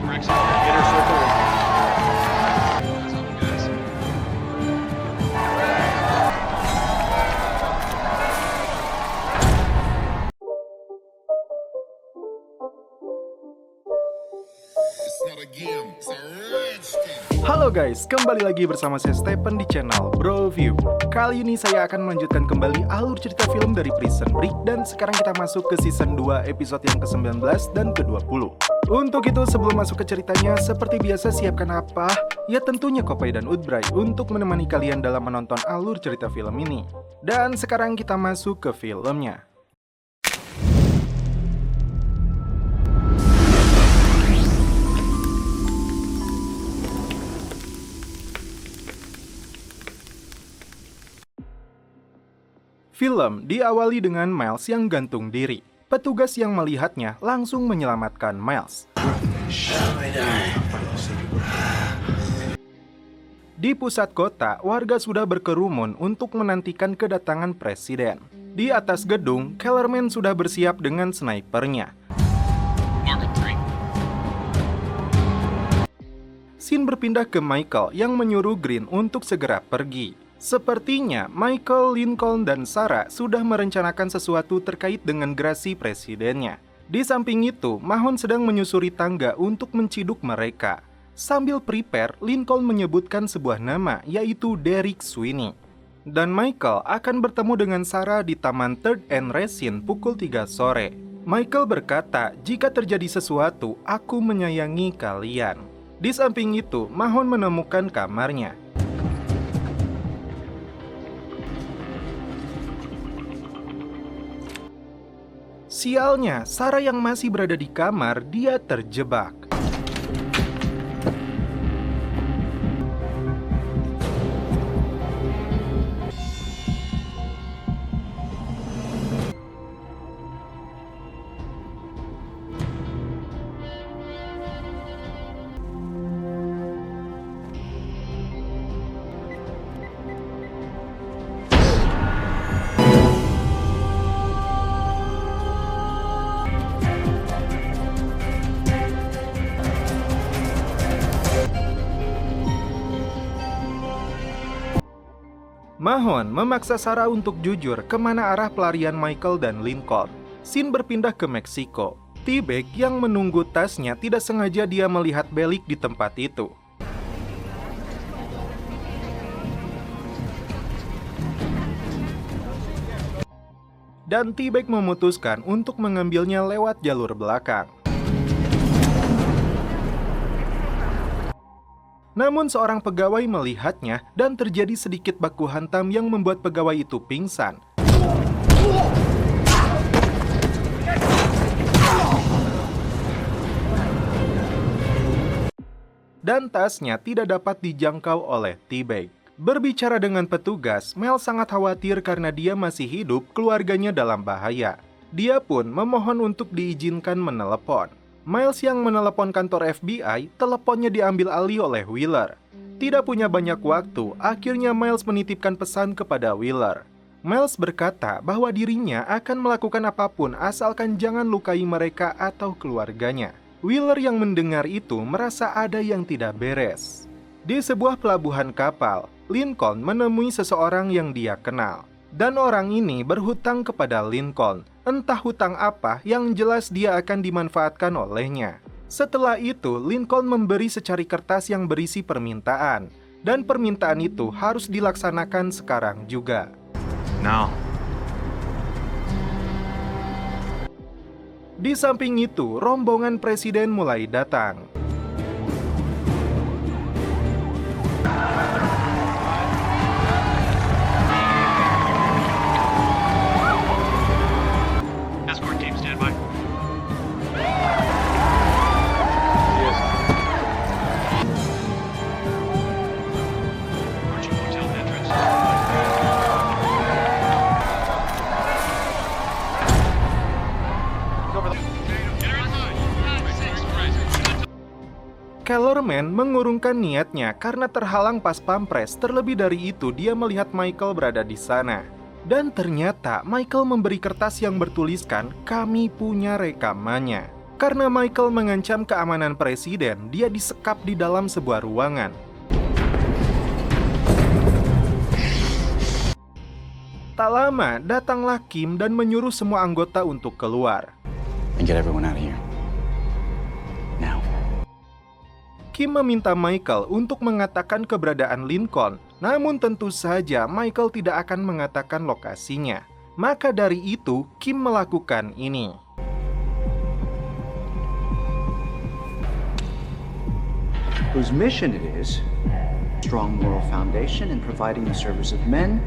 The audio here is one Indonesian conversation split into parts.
Inner circle. Halo guys, kembali lagi bersama saya Stephen di channel Bro View. Kali ini saya akan melanjutkan kembali alur cerita film dari Prison Break. Dan sekarang kita masuk ke season 2 episode yang ke-19 dan ke-20. Untuk itu sebelum masuk ke ceritanya, seperti biasa siapkan apa? Ya tentunya Kopay dan Udbray untuk menemani kalian dalam menonton alur cerita film ini. Dan sekarang kita masuk ke filmnya. Film diawali dengan Miles yang gantung diri. Petugas yang melihatnya langsung menyelamatkan Miles. Di pusat kota, warga sudah berkerumun untuk menantikan kedatangan presiden. Di atas gedung, Kellerman sudah bersiap dengan snipernya. Scene berpindah ke Michael yang menyuruh Green untuk segera pergi. Sepertinya Michael, Lincoln, dan Sarah sudah merencanakan sesuatu terkait dengan gerasi presidennya. Di samping itu, Mahon sedang menyusuri tangga untuk menciduk mereka. Sambil prepare, Lincoln menyebutkan sebuah nama, yaitu Derek Sweeney. Dan Michael akan bertemu dengan Sarah di Taman Third and Resin pukul 3 sore. Michael berkata, jika terjadi sesuatu, aku menyayangi kalian. Di samping itu, Mahon menemukan kamarnya. Sialnya, Sarah yang masih berada di kamar, dia terjebak. Mahon memaksa Sarah untuk jujur kemana arah pelarian Michael dan Lincoln. Scene berpindah ke Meksiko. T-Bag yang menunggu tasnya tidak sengaja dia melihat Bellic di tempat itu. Dan T-Bag memutuskan untuk mengambilnya lewat jalur belakang. Namun seorang pegawai melihatnya dan terjadi sedikit baku hantam yang membuat pegawai itu pingsan. Dan tasnya tidak dapat dijangkau oleh T-Bag. Berbicara dengan petugas, Mel sangat khawatir karena dia masih hidup, keluarganya dalam bahaya. Dia pun memohon untuk diizinkan menelepon. Miles yang menelepon kantor FBI, teleponnya diambil alih oleh Wheeler. Tidak punya banyak waktu, akhirnya Miles menitipkan pesan kepada Wheeler. Miles berkata bahwa dirinya akan melakukan apapun asalkan jangan lukai mereka atau keluarganya. Wheeler yang mendengar itu merasa ada yang tidak beres. Di sebuah pelabuhan kapal, Lincoln menemui seseorang yang dia kenal. Dan orang ini berhutang kepada Lincoln. Entah hutang apa, yang jelas dia akan dimanfaatkan olehnya. Setelah itu, Lincoln memberi secari kertas yang berisi permintaan. Dan permintaan itu harus dilaksanakan sekarang juga. Now. Di samping itu, rombongan presiden mulai datang. Escort team stand by. Approaching hotel entrance. Kellerman mengurungkan niatnya karena terhalang pas pampres. Terlebih dari itu, dia melihat Michael berada di sana. Dan ternyata Michael memberi kertas yang bertuliskan, "Kami punya rekamannya." Karena Michael mengancam keamanan presiden, dia disekap di dalam sebuah ruangan. Tak lama, datanglah Kim dan menyuruh semua anggota untuk keluar. And get everyone out of here. Now. Kim meminta Michael untuk mengatakan keberadaan Lincoln, namun tentu saja Michael tidak akan mengatakan lokasinya. Maka dari itu, Kim melakukan ini. Whose mission it is, strong moral foundation in providing the service of men.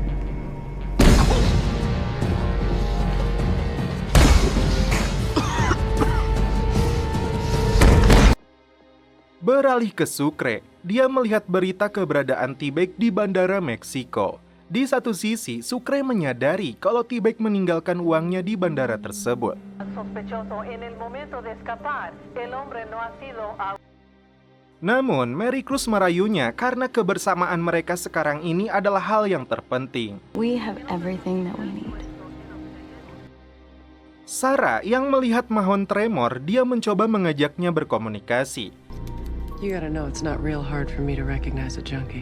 Beralih ke Sucre, dia melihat berita keberadaan T-Bag di bandara Meksiko. Di satu sisi, Sucre menyadari kalau T-Bag meninggalkan uangnya di bandara tersebut. Namun, Mary Cruz merayunya karena kebersamaan mereka sekarang ini adalah hal yang terpenting. We have everything that we need. Sarah yang melihat Mahon tremor, dia mencoba mengajaknya berkomunikasi. You gotta know it's not real hard for me to recognize a junkie.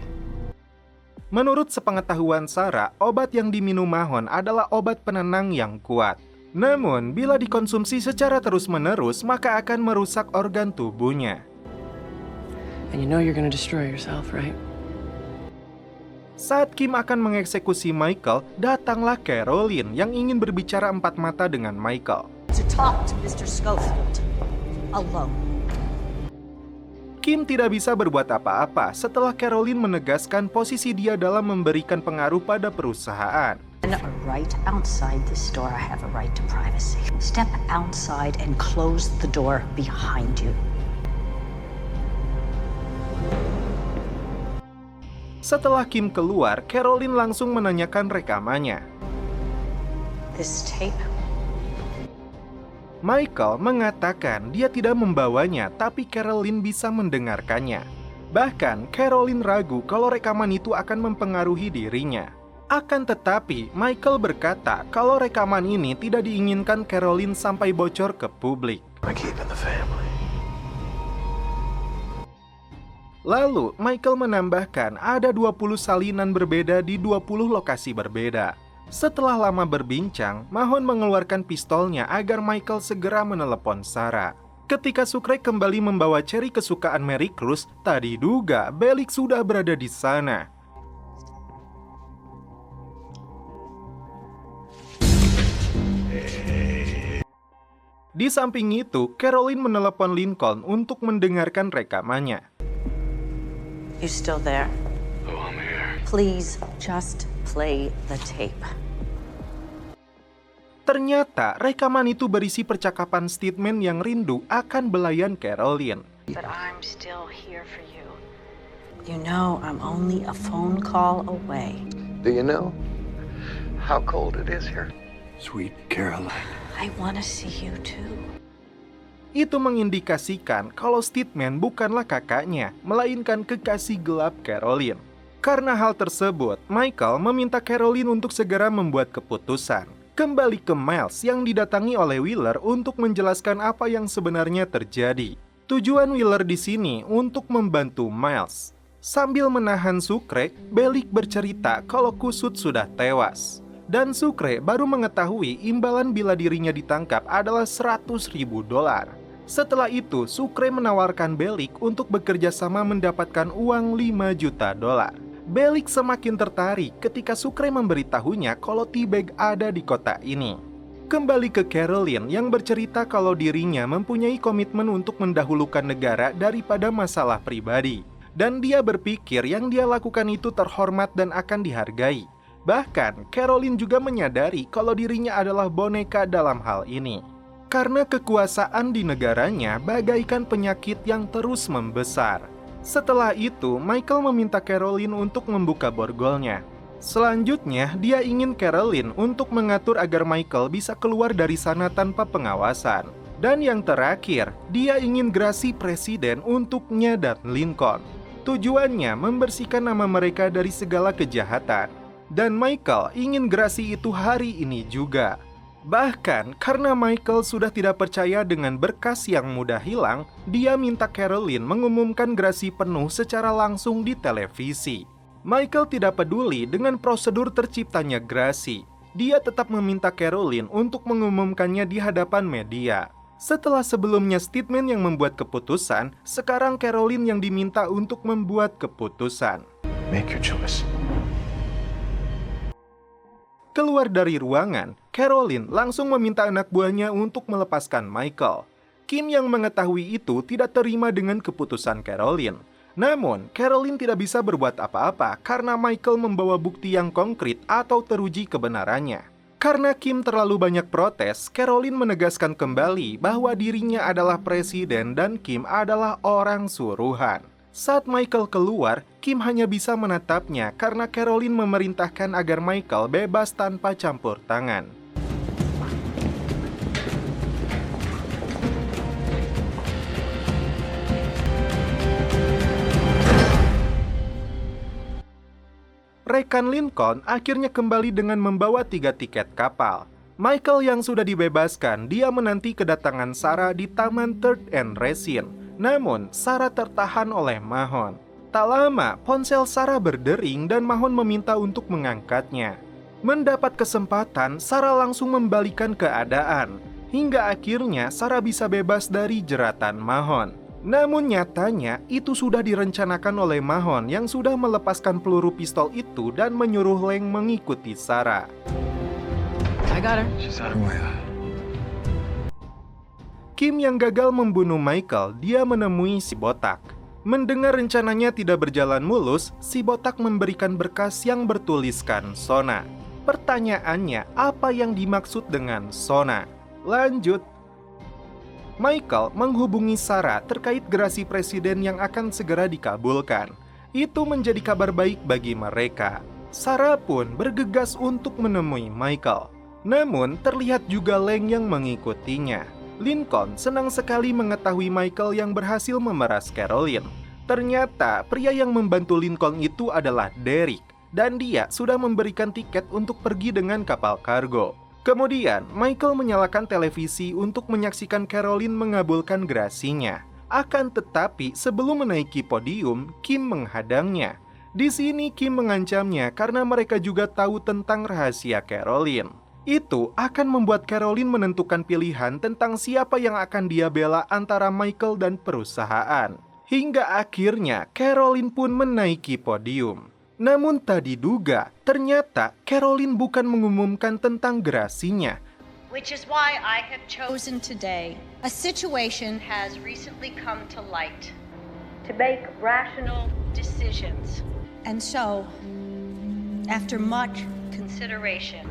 Menurut sepengetahuan Sarah, obat yang diminum Mahon adalah obat penenang yang kuat. Namun, bila dikonsumsi secara terus-menerus, maka akan merusak organ tubuhnya. And you know you're gonna destroy yourself, right? Saat Kim akan mengeksekusi Michael, datanglah Caroline yang ingin berbicara empat mata dengan Michael. To talk to Mr. Schofield alone. Kim tidak bisa berbuat apa-apa setelah Caroline menegaskan posisi dia dalam memberikan pengaruh pada perusahaan. And right outside this door, I have a right to privacy. Step outside and close the door behind you. Setelah Kim keluar, Caroline langsung menanyakan rekamannya. This tape. Michael mengatakan dia tidak membawanya, tapi Caroline bisa mendengarkannya. Bahkan, Caroline ragu kalau rekaman itu akan mempengaruhi dirinya. Akan tetapi, Michael berkata kalau rekaman ini tidak diinginkan Caroline sampai bocor ke publik. Lalu, Michael menambahkan ada 20 salinan berbeda di 20 lokasi berbeda. Setelah lama berbincang, Mahon mengeluarkan pistolnya agar Michael segera menelepon Sarah. Ketika Sucre kembali membawa cherry kesukaan Mary Cruz, tak diduga Bellick sudah berada di sana. Di samping itu, Caroline menelepon Lincoln untuk mendengarkan rekamannya. You still there? Oh, I'm here. Please just play the tape. Ternyata rekaman itu berisi percakapan statement yang rindu akan belayan Caroline. But I'm still here for you. You know I'm only a phone call away. Do you know how cold it is here? Sweet Caroline. I want to see you too. Itu mengindikasikan kalau statement bukanlah kakaknya, melainkan kekasih gelap Caroline. Karena hal tersebut, Michael meminta Caroline untuk segera membuat keputusan. Kembali ke Miles yang didatangi oleh Wheeler untuk menjelaskan apa yang sebenarnya terjadi. Tujuan Wheeler di sini untuk membantu Miles. Sambil menahan Sucre, Bellick bercerita kalau Kusut sudah tewas. Dan Sucre baru mengetahui imbalan bila dirinya ditangkap adalah $100.000. Setelah itu, Sucre menawarkan Bellick untuk bekerja sama mendapatkan uang $5 juta. Bellick semakin tertarik ketika Sucre memberitahunya kalau T-Bag ada di kota ini. Kembali ke Caroline yang bercerita kalau dirinya mempunyai komitmen untuk mendahulukan negara daripada masalah pribadi. Dan dia berpikir yang dia lakukan itu terhormat dan akan dihargai. Bahkan, Caroline juga menyadari kalau dirinya adalah boneka dalam hal ini. Karena kekuasaan di negaranya bagaikan penyakit yang terus membesar. Setelah itu, Michael meminta Caroline untuk membuka borgolnya. Selanjutnya, dia ingin Caroline untuk mengatur agar Michael bisa keluar dari sana tanpa pengawasan. Dan yang terakhir, dia ingin grasi presiden untuknya dan Lincoln. Tujuannya membersihkan nama mereka dari segala kejahatan. Dan Michael ingin grasi itu hari ini juga. Bahkan karena Michael sudah tidak percaya dengan berkas yang mudah hilang, dia minta Caroline mengumumkan gerasi penuh secara langsung di televisi. Michael tidak peduli dengan prosedur terciptanya gerasi. Dia tetap meminta Caroline untuk mengumumkannya di hadapan media. Setelah sebelumnya statement yang membuat keputusan, sekarang Caroline yang diminta untuk membuat keputusan. Make your choice. Keluar dari ruangan, Caroline langsung meminta anak buahnya untuk melepaskan Michael. Kim yang mengetahui itu tidak terima dengan keputusan Caroline. Namun, Caroline tidak bisa berbuat apa-apa karena Michael membawa bukti yang konkret atau teruji kebenarannya. Karena Kim terlalu banyak protes, Caroline menegaskan kembali bahwa dirinya adalah presiden dan Kim adalah orang suruhan. Saat Michael keluar, Kim hanya bisa menatapnya karena Caroline memerintahkan agar Michael bebas tanpa campur tangan. Rekan Lincoln akhirnya kembali dengan membawa 3 tiket kapal. Michael yang sudah dibebaskan, dia menanti kedatangan Sarah di Taman Third and Resin. Namun, Sarah tertahan oleh Mahon. Tak lama, ponsel Sarah berdering dan Mahon meminta untuk mengangkatnya. Mendapat kesempatan, Sarah langsung membalikan keadaan. Hingga akhirnya, Sarah bisa bebas dari jeratan Mahon. Namun nyatanya, itu sudah direncanakan oleh Mahon yang sudah melepaskan peluru pistol itu dan menyuruh Leng mengikuti Sarah. I got her. She's on her way. Kim yang gagal membunuh Michael, dia menemui si botak. Mendengar rencananya tidak berjalan mulus, si botak memberikan berkas yang bertuliskan Sona. Pertanyaannya, apa yang dimaksud dengan Sona? Lanjut. Michael menghubungi Sarah terkait gerasi presiden yang akan segera dikabulkan. Itu menjadi kabar baik bagi mereka. Sarah pun bergegas untuk menemui Michael. Namun, terlihat juga Leng yang mengikutinya. Lincoln senang sekali mengetahui Michael yang berhasil memeras Caroline. Ternyata pria yang membantu Lincoln itu adalah Derek, dan dia sudah memberikan tiket untuk pergi dengan kapal kargo. Kemudian, Michael menyalakan televisi untuk menyaksikan Caroline mengabulkan gerasinya. Akan tetapi, sebelum menaiki podium, Kim menghadangnya. Di sini Kim mengancamnya karena mereka juga tahu tentang rahasia Caroline. Itu akan membuat Caroline menentukan pilihan tentang siapa yang akan dia bela antara Michael dan perusahaan. Hingga akhirnya Caroline pun menaiki podium. Namun tak diduga, ternyata Caroline bukan mengumumkan tentang gerasinya. Which is why I have chosen today. A situation has recently come to light to make rational decisions. And so, after much consideration,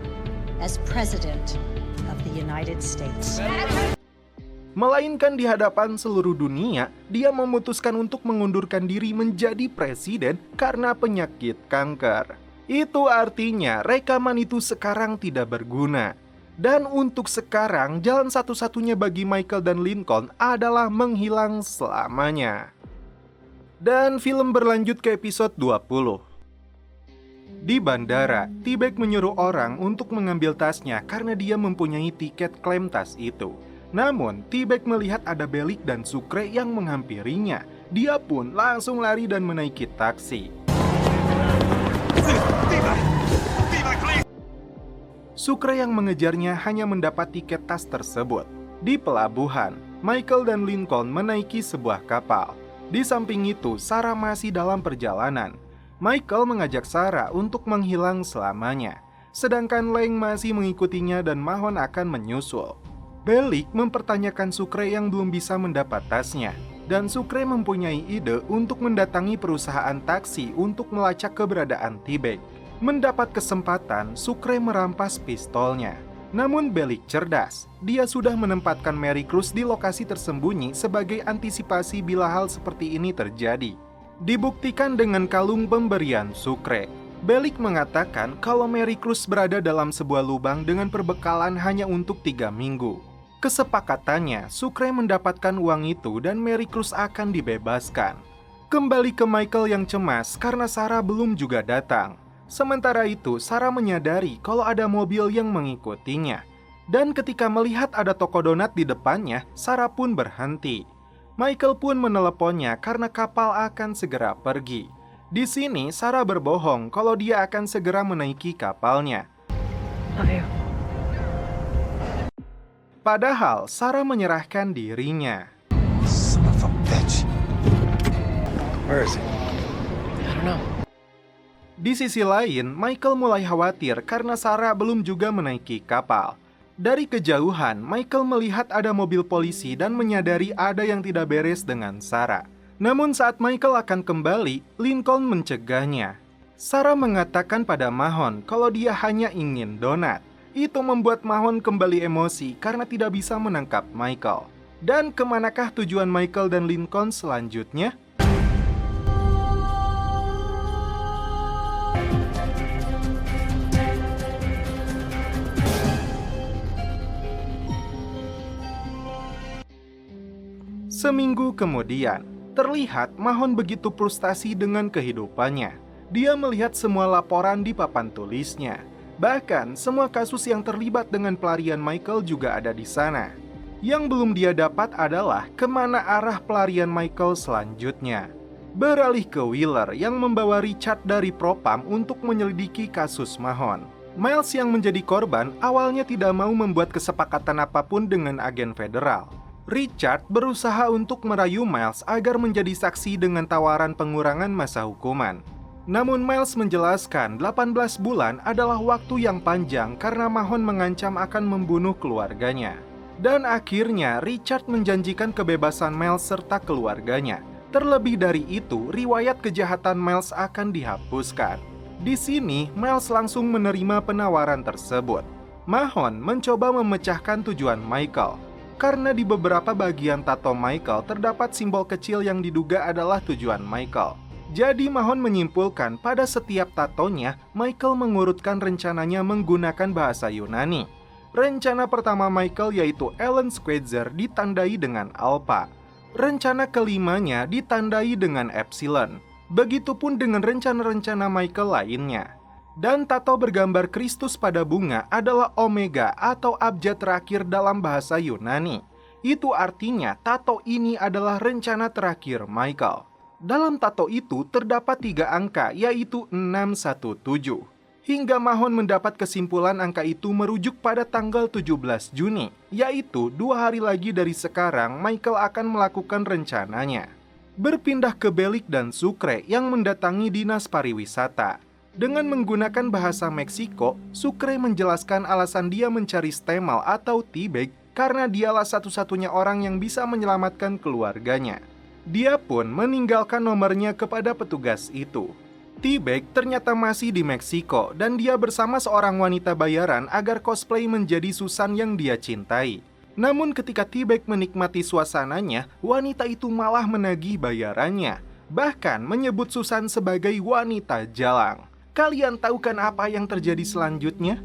as President of the United States. Melainkan di hadapan seluruh dunia, dia memutuskan untuk mengundurkan diri menjadi presiden karena penyakit kanker. Itu artinya rekaman itu sekarang tidak berguna. Dan untuk sekarang, jalan satu-satunya bagi Michael dan Lincoln adalah menghilang selamanya. Dan film berlanjut ke episode 20. Di bandara, T-Bag menyuruh orang untuk mengambil tasnya karena dia mempunyai tiket klaim tas itu. Namun, T-Bag melihat ada Bellic dan Sucre yang menghampirinya. Dia pun langsung lari dan menaiki taksi. Sucre yang mengejarnya hanya mendapat tiket tas tersebut. Di pelabuhan, Michael dan Lincoln menaiki sebuah kapal. Di samping itu, Sarah masih dalam perjalanan. Michael mengajak Sarah untuk menghilang selamanya, sedangkan Leng masih mengikutinya dan Mahon akan menyusul. Bellic mempertanyakan Sucre yang belum bisa mendapat tasnya, dan Sucre mempunyai ide untuk mendatangi perusahaan taksi untuk melacak keberadaan T-Bag. Mendapat kesempatan, Sucre merampas pistolnya. Namun Bellic cerdas, dia sudah menempatkan Mary Cruz di lokasi tersembunyi sebagai antisipasi bila hal seperti ini terjadi. Dibuktikan dengan kalung pemberian Sucre. Bellic mengatakan kalau Mary Cruz berada dalam sebuah lubang dengan perbekalan hanya untuk 3 minggu. Kesepakatannya, Sucre mendapatkan uang itu dan Mary Cruz akan dibebaskan. Kembali ke Michael yang cemas karena Sarah belum juga datang. Sementara itu, Sarah menyadari kalau ada mobil yang mengikutinya. Dan ketika melihat ada toko donat di depannya, Sarah pun berhenti. Michael pun meneleponnya karena kapal akan segera pergi. Di sini, Sarah berbohong kalau dia akan segera menaiki kapalnya. Love you. Padahal, Sarah menyerahkan dirinya. Son of a bitch. Where is he? I don't know. Di sisi lain, Michael mulai khawatir karena Sarah belum juga menaiki kapal. Dari kejauhan, Michael melihat ada mobil polisi dan menyadari ada yang tidak beres dengan Sarah. Namun saat Michael akan kembali, Lincoln mencegahnya. Sarah mengatakan pada Mahon kalau dia hanya ingin donat. Itu membuat Mahon kembali emosi karena tidak bisa menangkap Michael. Dan kemanakah tujuan Michael dan Lincoln selanjutnya? Seminggu kemudian, terlihat Mahon begitu frustasi dengan kehidupannya. Dia melihat semua laporan di papan tulisnya. Bahkan, semua kasus yang terlibat dengan pelarian Michael juga ada di sana. Yang belum dia dapat adalah kemana arah pelarian Michael selanjutnya. Beralih ke Wheeler yang membawa Richard dari Propam untuk menyelidiki kasus Mahon. Miles yang menjadi korban awalnya tidak mau membuat kesepakatan apapun dengan agen federal. Richard berusaha untuk merayu Miles agar menjadi saksi dengan tawaran pengurangan masa hukuman. Namun Miles menjelaskan 18 bulan adalah waktu yang panjang karena Mahon mengancam akan membunuh keluarganya. Dan akhirnya Richard menjanjikan kebebasan Miles serta keluarganya. Terlebih dari itu, riwayat kejahatan Miles akan dihapuskan. Di sini, Miles langsung menerima penawaran tersebut. Mahon mencoba memecahkan tujuan Michael. Karena di beberapa bagian tato Michael terdapat simbol kecil yang diduga adalah tujuan Michael. Jadi Mahon menyimpulkan pada setiap tatonya, Michael mengurutkan rencananya menggunakan bahasa Yunani. Rencana pertama Michael yaitu Ellen Schweitzer ditandai dengan Alpha. Rencana kelimanya ditandai dengan Epsilon. Begitupun dengan rencana-rencana Michael lainnya. Dan tato bergambar Kristus pada bunga adalah Omega atau abjad terakhir dalam bahasa Yunani. Itu artinya tato ini adalah rencana terakhir Michael. Dalam tato itu terdapat 3 angka yaitu 617. Hingga Mahon mendapat kesimpulan angka itu merujuk pada tanggal 17 Juni, yaitu 2 hari lagi dari sekarang Michael akan melakukan rencananya. Berpindah ke Belik dan Sucre yang mendatangi dinas pariwisata. Dengan menggunakan bahasa Meksiko, Sucre menjelaskan alasan dia mencari Stemal atau T-Bag karena dialah satu-satunya orang yang bisa menyelamatkan keluarganya. Dia pun meninggalkan nomornya kepada petugas itu. T-Bag ternyata masih di Meksiko dan dia bersama seorang wanita bayaran agar cosplay menjadi Susan yang dia cintai. Namun ketika T-Bag menikmati suasananya, wanita itu malah menagih bayarannya. Bahkan menyebut Susan sebagai wanita jalang. Kalian tahu kan apa yang terjadi selanjutnya?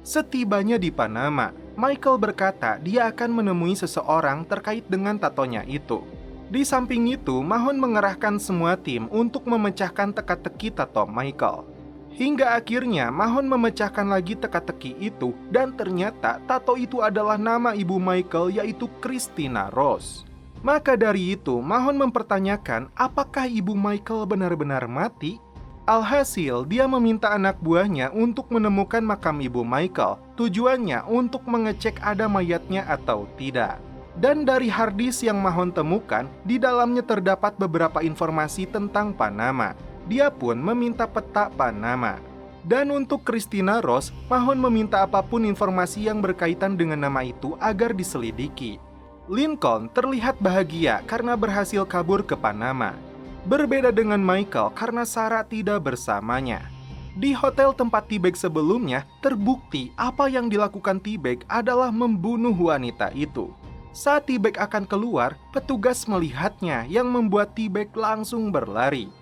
Setibanya di Panama, Michael berkata dia akan menemui seseorang terkait dengan tatonya itu. Di samping itu, Mahon mengerahkan semua tim untuk memecahkan teka-teki tato Michael. Hingga akhirnya Mahon memecahkan lagi teka-teki itu dan ternyata tato itu adalah nama ibu Michael yaitu Christina Rose. Maka dari itu, Mahon mempertanyakan apakah ibu Michael benar-benar mati? Alhasil, dia meminta anak buahnya untuk menemukan makam ibu Michael. Tujuannya untuk mengecek ada mayatnya atau tidak. Dan dari harddisk yang Mahon temukan, di dalamnya terdapat beberapa informasi tentang Panama. Dia pun meminta peta Panama. Dan untuk Christina Rose, Mahon meminta apapun informasi yang berkaitan dengan nama itu agar diselidiki. Lincoln terlihat bahagia karena berhasil kabur ke Panama. Berbeda dengan Michael karena Sarah tidak bersamanya. Di hotel tempat T-Bag sebelumnya, terbukti apa yang dilakukan T-Bag adalah membunuh wanita itu. Saat T-Bag akan keluar, petugas melihatnya yang membuat T-Bag langsung berlari.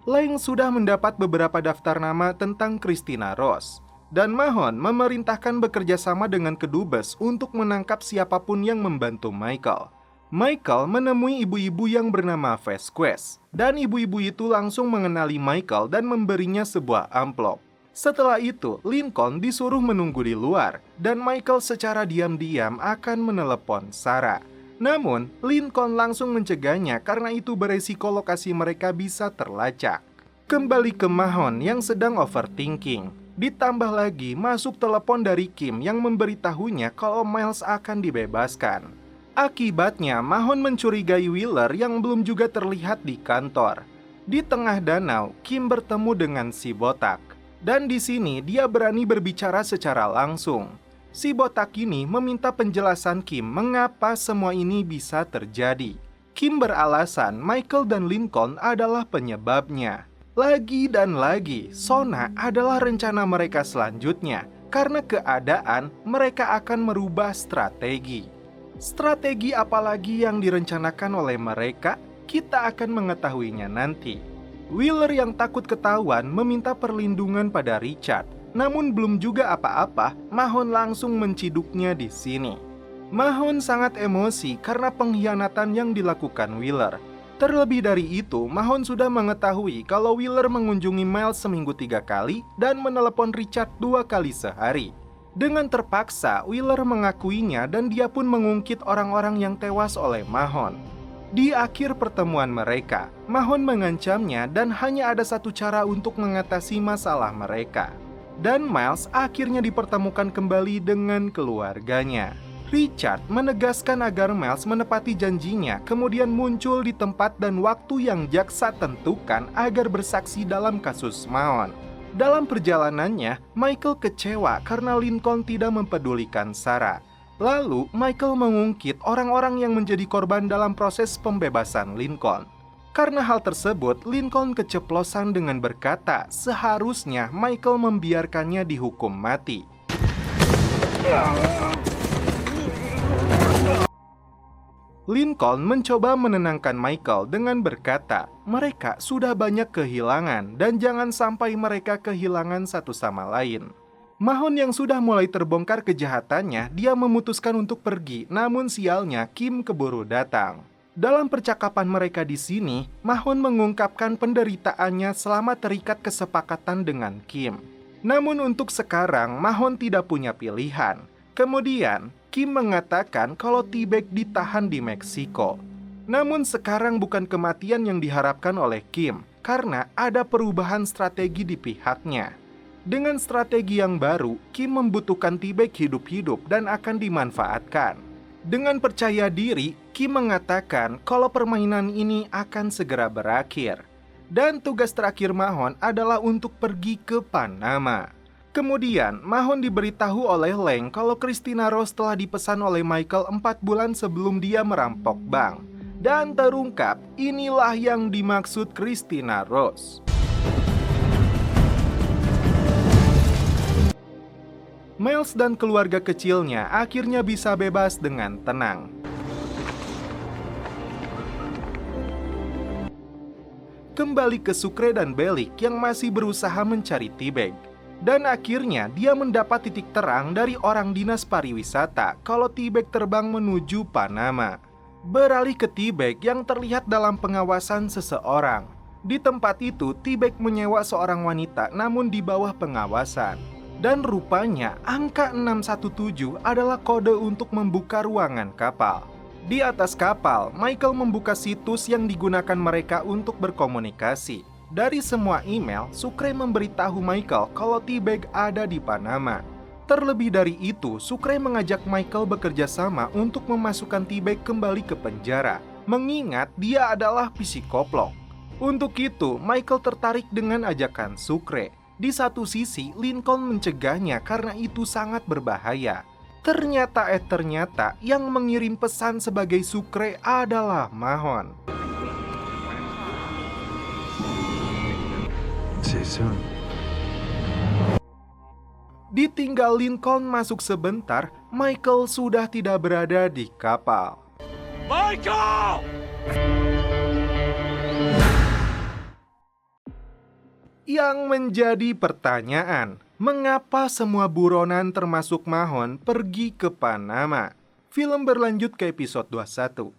Lang sudah mendapat beberapa daftar nama tentang Christina Rose. Dan Mahon memerintahkan bekerja sama dengan kedubes untuk menangkap siapapun yang membantu Michael. Michael menemui ibu-ibu yang bernama Vasquez, dan ibu-ibu itu langsung mengenali Michael dan memberinya sebuah amplop. Setelah itu, Lincoln disuruh menunggu di luar, dan Michael secara diam-diam akan menelepon Sarah. Namun, Lincoln langsung mencegahnya karena itu beresiko lokasi mereka bisa terlacak. Kembali ke Mahon yang sedang overthinking. Ditambah lagi masuk telepon dari Kim yang memberitahunya kalau Miles akan dibebaskan. Akibatnya, Mahon mencurigai Wheeler yang belum juga terlihat di kantor. Di tengah danau, Kim bertemu dengan si botak. Dan di sini dia berani berbicara secara langsung. Si botak ini meminta penjelasan Kim mengapa semua ini bisa terjadi. Kim beralasan Michael dan Lincoln adalah penyebabnya. Lagi dan lagi, Sona adalah rencana mereka selanjutnya. Karena keadaan, mereka akan merubah strategi. Strategi apalagi yang direncanakan oleh mereka, kita akan mengetahuinya nanti. Wheeler yang takut ketahuan meminta perlindungan pada Richard. Namun belum juga apa-apa, Mahon langsung menciduknya di sini. Mahon sangat emosi karena pengkhianatan yang dilakukan Wheeler. Terlebih dari itu, Mahon sudah mengetahui kalau Wheeler mengunjungi Miles seminggu 3 kali dan menelepon Richard 2 kali sehari. Dengan terpaksa, Wheeler mengakuinya dan dia pun mengungkit orang-orang yang tewas oleh Mahon. Di akhir pertemuan mereka, Mahon mengancamnya dan hanya ada satu cara untuk mengatasi masalah mereka. Dan Miles akhirnya dipertemukan kembali dengan keluarganya. Richard menegaskan agar Miles menepati janjinya, kemudian muncul di tempat dan waktu yang jaksa tentukan agar bersaksi dalam kasus Mahon. Dalam perjalanannya, Michael kecewa karena Lincoln tidak mempedulikan Sarah. Lalu, Michael mengungkit orang-orang yang menjadi korban dalam proses pembebasan Lincoln. Karena hal tersebut, Lincoln keceplosan dengan berkata seharusnya Michael membiarkannya dihukum mati. Lincoln mencoba menenangkan Michael dengan berkata, mereka sudah banyak kehilangan dan jangan sampai mereka kehilangan satu sama lain. Mahon yang sudah mulai terbongkar kejahatannya, dia memutuskan untuk pergi, namun sialnya Kim keburu datang. Dalam percakapan mereka di sini, Mahon mengungkapkan penderitaannya selama terikat kesepakatan dengan Kim. Namun untuk sekarang, Mahon tidak punya pilihan. Kemudian, Kim mengatakan kalau T-Bag ditahan di Meksiko. Namun sekarang bukan kematian yang diharapkan oleh Kim, karena ada perubahan strategi di pihaknya. Dengan strategi yang baru, Kim membutuhkan T-Bag hidup-hidup dan akan dimanfaatkan. Dengan percaya diri, Kim mengatakan kalau permainan ini akan segera berakhir. Dan tugas terakhir Mahon adalah untuk pergi ke Panama. Kemudian, Mahon diberitahu oleh Leng kalau Christina Rose telah dipesan oleh Michael 4 bulan sebelum dia merampok bank. Dan terungkap, inilah yang dimaksud Christina Rose. Miles dan keluarga kecilnya akhirnya bisa bebas dengan tenang. Kembali ke Sucre dan Bellic yang masih berusaha mencari T-Bag. Dan akhirnya dia mendapat titik terang dari orang dinas pariwisata kalau T-Bag terbang menuju Panama. Beralih ke T-Bag yang terlihat dalam pengawasan seseorang. Di tempat itu, T-Bag menyewa seorang wanita namun di bawah pengawasan. Dan rupanya angka 617 adalah kode untuk membuka ruangan kapal. Di atas kapal, Michael membuka situs yang digunakan mereka untuk berkomunikasi. Dari semua email, Sucre memberitahu Michael kalau T-Bag ada di Panama. Terlebih dari itu, Sucre mengajak Michael bekerja sama untuk memasukkan T-Bag kembali ke penjara, mengingat dia adalah psikoplog. Untuk itu, Michael tertarik dengan ajakan Sucre. Di satu sisi, Lincoln mencegahnya karena itu sangat berbahaya. Ternyata yang mengirim pesan sebagai Sucre adalah Mahon. Ditinggal Lincoln masuk sebentar, Michael sudah tidak berada di kapal. Michael! Yang menjadi pertanyaan, mengapa semua buronan termasuk Mahon pergi ke Panama? Film berlanjut ke episode 21.